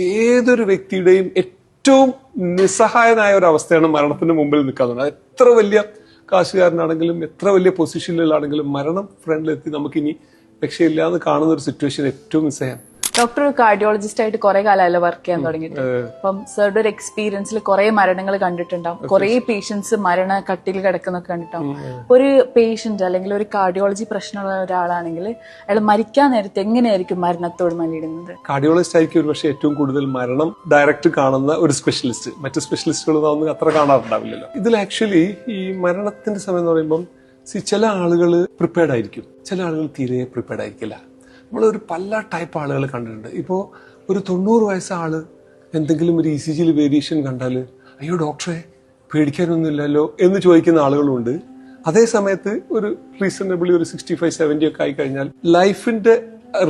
ഏതൊരു വ്യക്തിയുടെയും ഏറ്റവും നിസ്സഹായനായ ഒരു അവസ്ഥയാണ് മരണത്തിന് മുമ്പിൽ നിൽക്കാറുണ്ട്. അത് എത്ര വലിയ കാശുകാരനാണെങ്കിലും എത്ര വലിയ പൊസിഷനിലാണെങ്കിലും മരണം ഫ്രണ്ടിലെത്തി നമുക്കിനി രക്ഷയില്ല എന്ന് കാണുന്ന ഒരു സിറ്റുവേഷൻ ഏറ്റവും നിസ്സഹായം. ഡോക്ടർ ഒരു കാർഡിയോളജിസ്റ്റ് ആയിട്ട് കുറെ കാലമല്ലോ വർക്ക് ചെയ്യാൻ തുടങ്ങിയിട്ട്. അപ്പം സാറുടെ ഒരു എക്സ്പീരിയൻസിൽ കുറെ മരണങ്ങൾ കണ്ടിട്ടുണ്ടാവും, കുറെ പേഷ്യൻസ് മരണ കട്ടിൽ കിടക്കുന്നൊക്കെ കണ്ടിട്ടുണ്ടാവും. ഒരു പേഷ്യന്റ് അല്ലെങ്കിൽ ഒരു കാർഡിയോളജി പ്രശ്നമുള്ള ഒരാളാണെങ്കിൽ അയാൾ മരിക്കാൻ നേരത്തെ എങ്ങനെയായിരിക്കും മരണത്തോട് മല്ലിടുന്നത്? കാർഡിയോളജിസ്റ്റ് ആയിരിക്കും ഒരു പക്ഷേ ഏറ്റവും കൂടുതൽ മരണം ഡയറക്റ്റ് കാണുന്ന ഒരു സ്പെഷ്യലിസ്റ്റ്. മറ്റു സ്പെഷ്യലിസ്റ്റുകളൊന്നും അത്ര കാണാറുണ്ടാവില്ലല്ലോ. ഇതിൽ ആക്ച്വലി ഈ മരണത്തിന്റെ സമയം എന്ന് പറയുമ്പം ചില ആളുകൾ പ്രിപ്പയർഡ് ആയിരിക്കും, ചില ആളുകൾ തീരെ പ്രിപ്പയർഡ് ആയിരിക്കില്ല. നമ്മളൊരു പല ടൈപ്പ് ആളുകൾ കണ്ടിട്ടുണ്ട്. ഇപ്പോൾ ഒരു 90 വയസ്സ് ആള് എന്തെങ്കിലും ഒരു ECG വേരിയേഷൻ കണ്ടാൽ അയ്യോ ഡോക്ടറെ പേടിക്കാനൊന്നുമില്ലല്ലോ എന്ന് ചോദിക്കുന്ന ആളുകളുണ്ട്. അതേ സമയത്ത് ഒരു റീസണബിളി ഒരു 65-70 ഒക്കെ ആയി കഴിഞ്ഞാൽ ലൈഫിന്റെ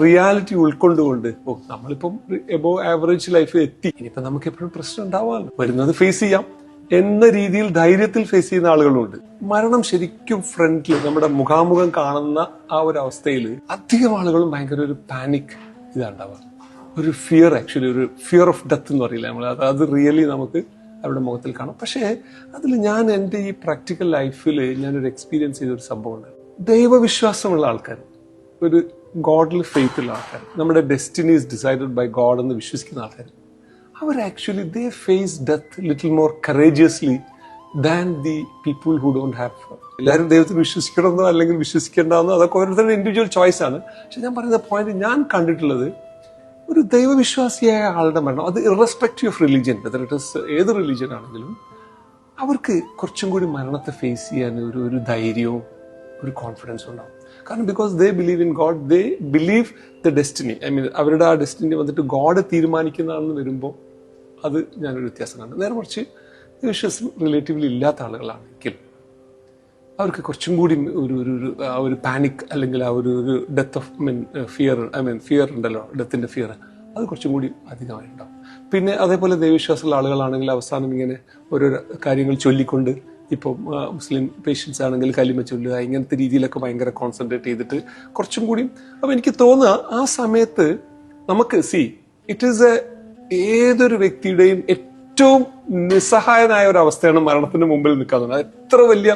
റിയാലിറ്റി ഉൾക്കൊണ്ടുകൊണ്ട് നമ്മളിപ്പം എബോവ് ആവറേജ് ലൈഫ് എത്തി, ഇനിയിപ്പം നമുക്ക് എപ്പോഴും പ്രശ്നം ഉണ്ടാവാമല്ലോ, വരുന്നത് ഫേസ് ചെയ്യാം എന്ന രീതിയിൽ ധൈര്യത്തിൽ ഫേസ് ചെയ്യുന്ന ആളുകളുണ്ട്. മരണം ശരിക്കും ഫ്രണ്ടിൽ നമ്മുടെ മുഖാമുഖം കാണുന്ന ആ ഒരു അവസ്ഥയിൽ അധികം ആളുകളും ഭയങ്കര ഒരു പാനിക് ഇതാണ്ടാവുക, ഒരു ഫിയർ, ആക്ച്വലി ഒരു ഫിയർ ഓഫ് ഡെത്ത് എന്ന് പറയില്ല നമ്മൾ, അത് റിയലി നമുക്ക് അവരുടെ മുഖത്തിൽ കാണാം. പക്ഷേ അതിൽ ഞാൻ എൻ്റെ ഈ പ്രാക്ടിക്കൽ ലൈഫിൽ ഞാനൊരു എക്സ്പീരിയൻസ് ചെയ്തൊരു സംഭവമുണ്ട്. ദൈവവിശ്വാസമുള്ള ആൾക്കാർ, ഒരു ഗോഡിൽ ഫെയ്ത്ത് ഉള്ള ആൾക്കാർ, നമ്മുടെ destiny is decided by God എന്ന് വിശ്വസിക്കുന്ന ആൾക്കാർ, അവർ actually they face death little more courageously than the people who don't have. എല്ലാവരും ദൈവത്തിൽ വിശ്വസിക്കണമെന്നോ അല്ലെങ്കിൽ വിശ്വസിക്കേണ്ടെന്നോ അതൊക്കെ ഓരോരുത്തരുടെ ഇൻഡിവിജ്വൽ ചോയ്സ് ആണ്. പക്ഷെ ഞാൻ പറയുന്ന പോയിന്റ് ഞാൻ കണ്ടിട്ടുള്ളത്, ഒരു ദൈവവിശ്വാസിയായ ആളുടെ മരണം, അത് irrespective of religion, whether it is ഏത് റിലീജിയൻ ആണെങ്കിലും, അവർക്ക് കുറച്ചും കൂടി മരണത്തെ ഫേസ് ചെയ്യാൻ ഒരു ധൈര്യവും ഒരു കോൺഫിഡൻസും ഉണ്ടാവും. കാരണം because they believe in God, they believe the destiny. I mean അവരുടെ ആ ഡെസ്റ്റിനി വന്നിട്ട് ഗോഡ് തീരുമാനിക്കുന്നതാണെന്ന് വരുമ്പോൾ അത് ഞാനൊരു വ്യത്യാസം കണ്ടു. നേരെ കുറച്ച് വിശ്വാസം റിലേറ്റീവ്ലി ഇല്ലാത്ത ആളുകളാണെങ്കിൽ അവർക്ക് കുറച്ചും കൂടി ഒരു പാനിക് അല്ലെങ്കിൽ ആ ഒരു ഡെത്ത് ഓഫ് ഫിയർ ഉണ്ടല്ലോ, ഡെത്തിന്റെ ഫിയർ, അത് കുറച്ചും കൂടി അധികമായിട്ടുണ്ടാവും. പിന്നെ അതേപോലെ ദൈവവിശ്വാസമുള്ള ആളുകളാണെങ്കിൽ അവസാനം ഇങ്ങനെ ഓരോ കാര്യങ്ങൾ ചൊല്ലിക്കൊണ്ട്, ഇപ്പോൾ മുസ്ലിം പേഷ്യൻസ് ആണെങ്കിൽ കലിമ ചൊല്ലുക, ഇങ്ങനത്തെ രീതിയിലൊക്കെ ഭയങ്കര കോൺസെൻട്രേറ്റ് ചെയ്തിട്ട് കുറച്ചും കൂടി. അപ്പം എനിക്ക് തോന്നുക ആ സമയത്ത് നമുക്ക് ഇറ്റ് ഈസ് ഏതൊരു വ്യക്തിയുടെയും ഏറ്റവും നിസ്സഹായനായ ഒരു അവസ്ഥയാണ് മരണത്തിന് മുമ്പിൽ നിൽക്കാറുണ്ട്. അത് എത്ര വലിയ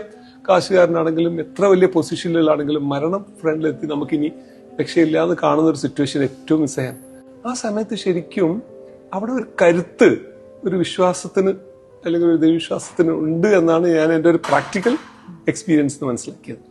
കാശുകാരനാണെങ്കിലും എത്ര വലിയ പൊസിഷനിലാണെങ്കിലും മരണം ഫ്രണ്ടിലെത്തി നമുക്കിനി രക്ഷയില്ല എന്ന് കാണുന്ന ഒരു സിറ്റുവേഷൻ ഏറ്റവും നിസ്സഹായം. ആ സമയത്ത് ശരിക്കും അവിടെ ഒരു കരുത്ത്, ഒരു വിശ്വാസത്തിന് അല്ലെങ്കിൽ ഒരു ദൈവവിശ്വാസത്തിന് ഉണ്ട് എന്നാണ് ഞാൻ എൻ്റെ ഒരു പ്രാക്ടിക്കൽ എക്സ്പീരിയൻസ് മനസ്സിലാക്കിയത്.